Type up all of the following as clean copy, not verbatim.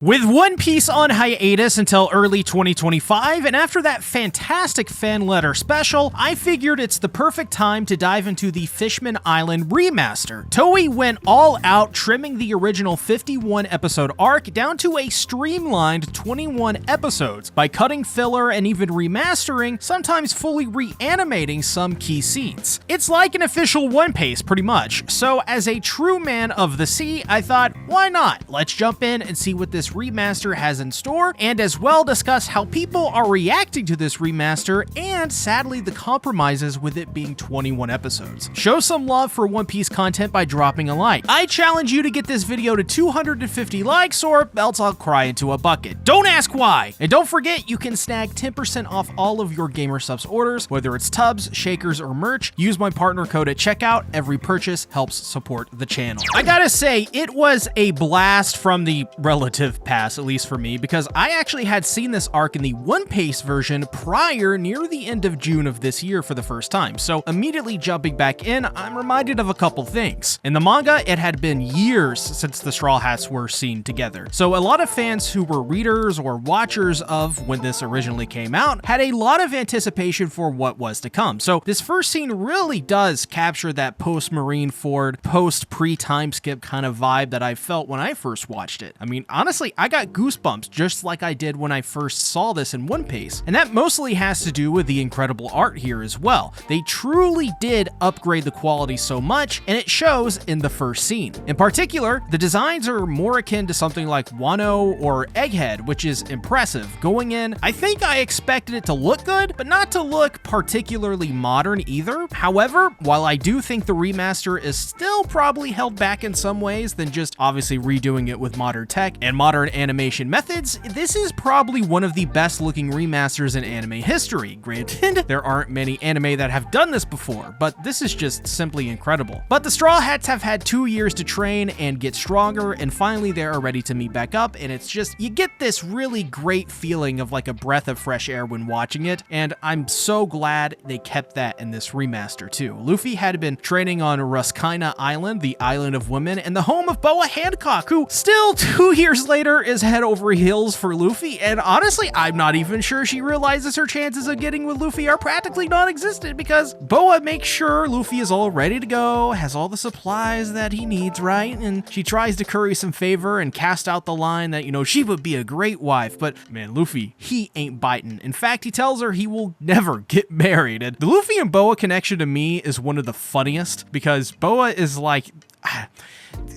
With One Piece on hiatus until early 2025, and after that fantastic fan letter special, I figured it's the perfect time to dive into the Fishman Island remaster. Toei went all out, trimming the original 51 episode arc down to a streamlined 21 episodes by cutting filler and even remastering, sometimes fully reanimating some key scenes. It's like an official One Piece pretty much, so as a true man of the sea, I thought, why not? Let's jump in and see what this remaster has in store, and as well discuss how people are reacting to this remaster and sadly the compromises with it being 21 episodes. Show some love for One Piece content by dropping a like. I challenge you to get this video to 250 likes or else I'll cry into a bucket. Don't ask why! And don't forget, you can snag 10% off all of your GamerSupps orders, whether it's tubs, shakers, or merch. Use my partner code at checkout. Every purchase helps support the channel. I gotta say, it was a blast from the relative past, at least for me, because I actually had seen this arc in the One Piece version prior near the end of June of this year for the first time. So immediately jumping back in, I'm reminded of a couple things. In the manga, it had been years since the Straw Hats were seen together. So a lot of fans who were readers or watchers of when this originally came out had a lot of anticipation for what was to come. So this first scene really does capture that post-Marineford, post-pre-time skip kind of vibe that I felt when I first watched it. I mean, honestly, I got goosebumps just like I did when I first saw this in One Piece, and that mostly has to do with the incredible art here as well. They truly did upgrade the quality so much, and it shows in the first scene. In particular, the designs are more akin to something like Wano or Egghead, which is impressive. Going in, I think I expected it to look good, but not to look particularly modern either. However, while I do think the remaster is still probably held back in some ways than just obviously redoing it with modern tech and modern animation methods, this is probably one of the best looking remasters in anime history. Granted, there aren't many anime that have done this before, but this is just simply incredible. But the Straw Hats have had 2 years to train and get stronger, and finally they are ready to meet back up, and it's just, you get this really great feeling of like a breath of fresh air when watching it, and I'm so glad they kept that in this remaster too. Luffy had been training on Ruskaina Island, the island of women, and the home of Boa Hancock, who still 2 years later is head over heels for Luffy, and honestly, I'm not even sure she realizes her chances of getting with Luffy are practically non-existent because Boa makes sure Luffy is all ready to go, has all the supplies that he needs, right? And she tries to curry some favor and cast out the line that, you know, she would be a great wife, but man, Luffy, he ain't biting. In fact, he tells her he will never get married, and the Luffy and Boa connection to me is one of the funniest because Boa is like,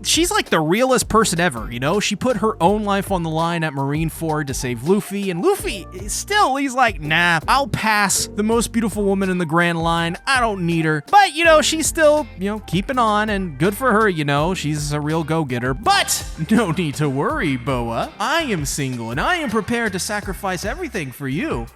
she's like the realest person ever, you know? She put her own life on the line at Marineford to save Luffy, and Luffy, still, he's like, nah, I'll pass the most beautiful woman in the Grand Line. I don't need her. But, you know, she's still, you know, keeping on, and good for her, you know? She's a real go-getter. But no need to worry, Boa. I am single, and I am prepared to sacrifice everything for you.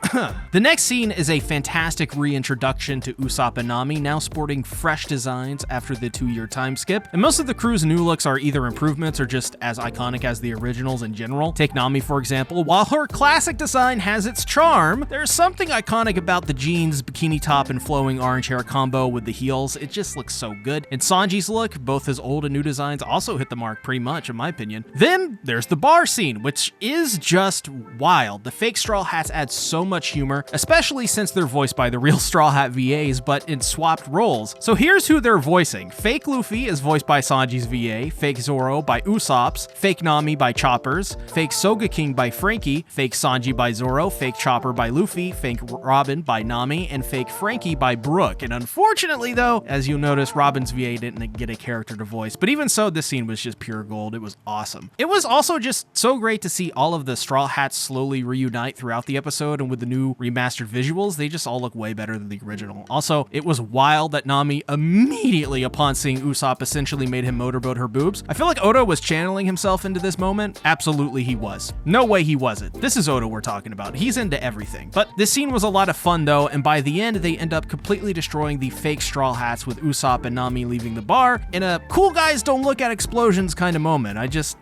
The next scene is a fantastic reintroduction to Usopp and Nami, now sporting fresh designs after the 2-year time skip. And most of the crew's new looks are either improvements or just as iconic as the originals in general. Take Nami, for example. While her classic design has its charm, there's something iconic about the jeans, bikini top, and flowing orange hair combo with the heels. It just looks so good. And Sanji's look, both his old and new designs, also hit the mark pretty much, in my opinion. Then there's the bar scene, which is just wild. The fake Straw Hats add so much humor, especially since they're voiced by the real Straw Hat VAs, but in swapped roles. So here's who they're voicing. Fake Luffy is voiced by Sanji's VA, fake Zoro by Usopp's, fake Nami by Chopper's, fake Sogeking by Frankie, fake Sanji by Zoro, fake Chopper by Luffy, fake Robin by Nami, and fake Frankie by Brook. And unfortunately though, as you'll notice, Robin's VA didn't get a character to voice, but even so, this scene was just pure gold. It was awesome. It was also just so great to see all of the Straw Hats slowly reunite throughout the episode, and with the new remastered visuals, they just all look way better than the original. Also, it was wild that Nami immediately upon seeing Usopp essentially made him motorboat her boobs. I feel like Oda was channeling himself into this moment. Absolutely he was. No way he wasn't. This is Oda we're talking about. He's into everything. But this scene was a lot of fun though, and by the end, they end up completely destroying the fake Straw Hats with Usopp and Nami leaving the bar in a cool guys don't look at explosions kind of moment.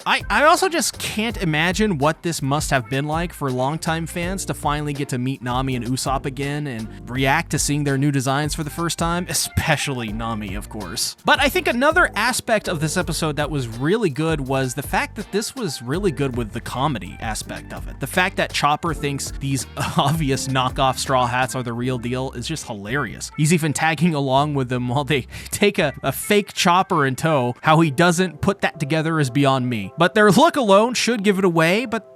I also just can't imagine what this must have been like for longtime fans to finally get to meet Nami and Usopp again and react to seeing their new designs for the first time, especially Nami, of course. But I think another aspect of this episode that was really good was the fact that this was really good with the comedy aspect of it. The fact that Chopper thinks these obvious knockoff Straw Hats are the real deal is just hilarious. He's even tagging along with them while they take a fake Chopper in tow. How he doesn't put that together is beyond me. But their look alone should give it away, but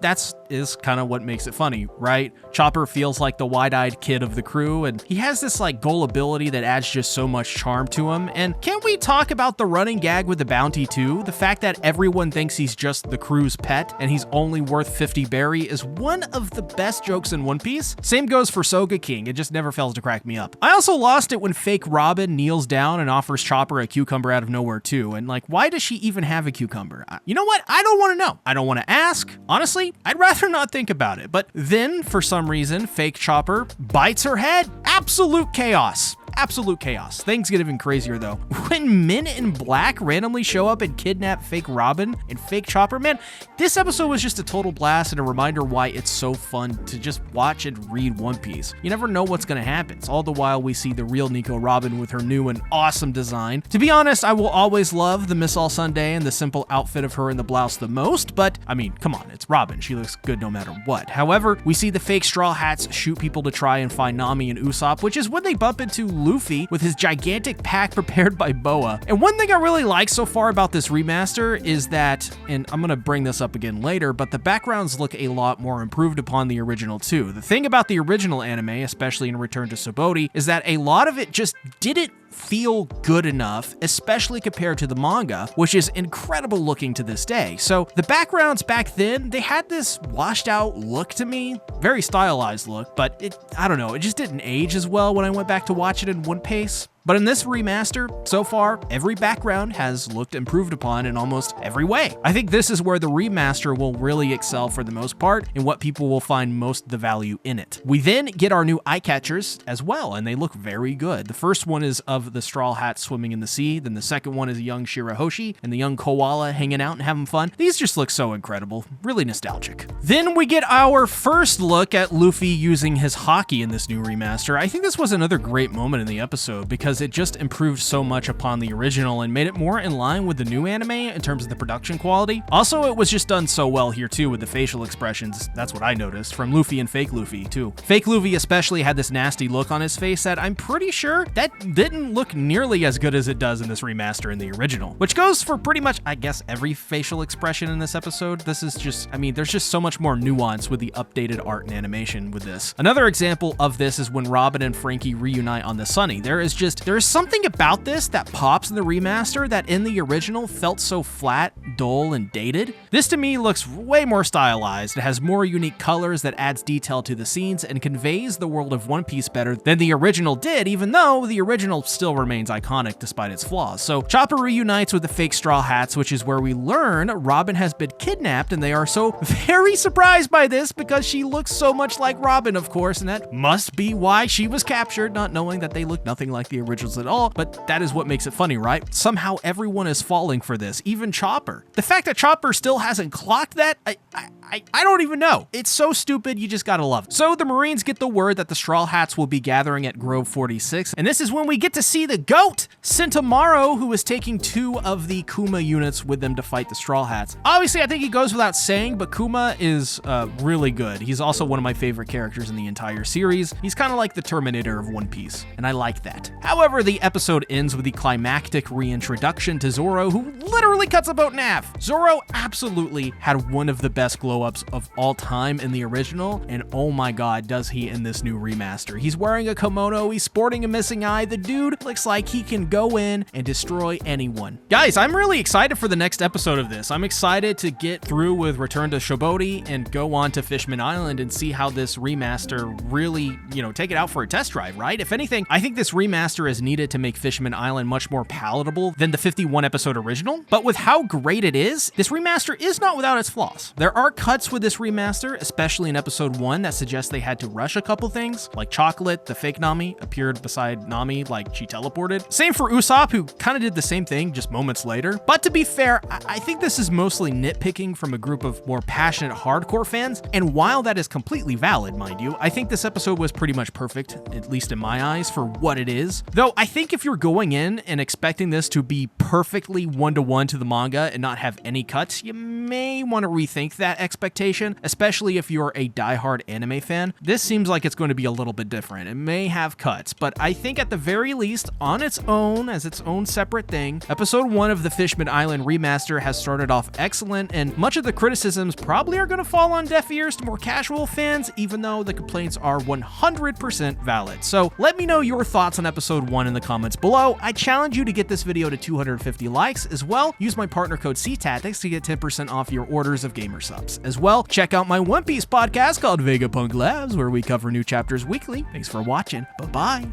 is kind of what makes it funny, right? Chopper feels like the wide-eyed kid of the crew, and he has this like gullibility that adds just so much charm to him. And can we talk about the running gag with the bounty too? The fact that everyone thinks he's just the crew's pet and he's only worth 50 berry is one of the best jokes in One Piece. Same goes for Soga King, it just never fails to crack me up. I also lost it when fake Robin kneels down and offers Chopper a cucumber out of nowhere too, and like, why does she even have a cucumber? You know what? I don't want to know. I don't want to ask. Honestly, I'd rather not think about it. But then, for some reason, fake Chopper bites her head. Absolute chaos. Absolute chaos. Things get even crazier though. When men in black randomly show up and kidnap fake Robin and fake Chopper, man, this episode was just a total blast and a reminder why it's so fun to just watch and read One Piece. You never know what's gonna happen. All the while we see the real Nico Robin with her new and awesome design. To be honest, I will always love the Miss All Sunday and the simple outfit of her in the blouse the most, but I mean, come on, it's Robin. She looks good no matter what. However, we see the fake Straw Hats shoot people to try and find Nami and Usopp, which is when they bump into Luffy with his gigantic pack prepared by Boa. And one thing I really like so far about this remaster is that, and I'm gonna bring this up again later, but the backgrounds look a lot more improved upon the original too. The thing about the original anime, especially in Return to Subodi, is that a lot of it just didn't feel good enough, especially compared to the manga, which is incredible looking to this day. So the backgrounds back then, they had this washed out look to me, very stylized look, but I don't know, it just didn't age as well when I went back to watch it in one pace. But in this remaster, so far, every background has looked improved upon in almost every way. I think this is where the remaster will really excel for the most part and what people will find most of the value in it. We then get our new eye catchers as well, and they look very good. The first one is of the Straw Hat swimming in the sea, then the second one is a young Shirahoshi and the young koala hanging out and having fun. These just look so incredible, really nostalgic. Then we get our first look at Luffy using his haki in this new remaster. I think this was another great moment in the episode because it just improved so much upon the original and made it more in line with the new anime in terms of the production quality. Also, it was just done so well here too with the facial expressions. That's what I noticed from Luffy and fake Luffy too. Fake Luffy especially had this nasty look on his face that I'm pretty sure that didn't look nearly as good as it does in this remaster in the original, which goes for pretty much, I guess, every facial expression in this episode. This is just, I mean, there's just so much more nuance with the updated art and animation with this. Another example of this is when Robin and Frankie reunite on the Sunny. There is something about this that pops in the remaster that in the original felt so flat, dull, and dated. This to me looks way more stylized. It has more unique colors that adds detail to the scenes and conveys the world of One Piece better than the original did, even though the original still remains iconic despite its flaws. So Chopper reunites with the fake Straw Hats, which is where we learn Robin has been kidnapped, and they are so very surprised by this because she looks so much like Robin, of course, and that must be why she was captured, not knowing that they look nothing like the originals at all, but that is what makes it funny, right? Somehow everyone is falling for this, even Chopper. The fact that Chopper still hasn't clocked that, I don't even know. It's so stupid, you just gotta love it. So the Marines get the word that the Straw Hats will be gathering at Grove 46, and this is when we get to see the GOAT, Sentomaru, who is taking 2 of the Kuma units with them to fight the Straw Hats. Obviously, I think he goes without saying, but Kuma is really good. He's also one of my favorite characters in the entire series. He's kind of like the Terminator of One Piece, and I like that. However, the episode ends with the climactic reintroduction to Zoro, who literally cuts a boat in half. Zoro absolutely had one of the best glow-ups of all time in the original, and oh my god, does he in this new remaster. He's wearing a kimono, he's sporting a missing eye, the dude looks like he can go in and destroy anyone. Guys, I'm really excited for the next episode of this. I'm excited to get through with Return to Subodi and go on to Fishman Island and see how this remaster really, take it out for a test drive, right? If anything, I think this remaster is needed to make Fishman Island much more palatable than the 51 episode original, but with how great it is, this remaster is not without its flaws. There are cuts with this remaster, especially in episode 1, that suggest they had to rush a couple things, like Chocolate, the fake Nami, appeared beside Nami like she teleported. Same for Usopp, who kind of did the same thing just moments later. But to be fair, I think this is mostly nitpicking from a group of more passionate hardcore fans, and while that is completely valid, mind you, I think this episode was pretty much perfect, at least in my eyes, for what it is. Though I think if you're going in and expecting this to be perfectly one-to-one to the manga and not have any cuts, you may want to rethink that expectation, especially if you're a diehard anime fan. This seems like it's going to be a little bit different. It may have cuts, but I think at the very least, on its own, as its own separate thing, episode 1 of the Fishman Island remaster has started off excellent, and much of the criticisms probably are going to fall on deaf ears to more casual fans, even though the complaints are 100% valid. So let me know your thoughts on episode 1 in the comments below. I challenge you to get this video to 250 likes. As well, use my partner code CTactics to get 10% off your orders of gamer subs. As well, check out my One Piece podcast called Vegapunk Labs, where we cover new chapters weekly. Thanks for watching. Bye-bye.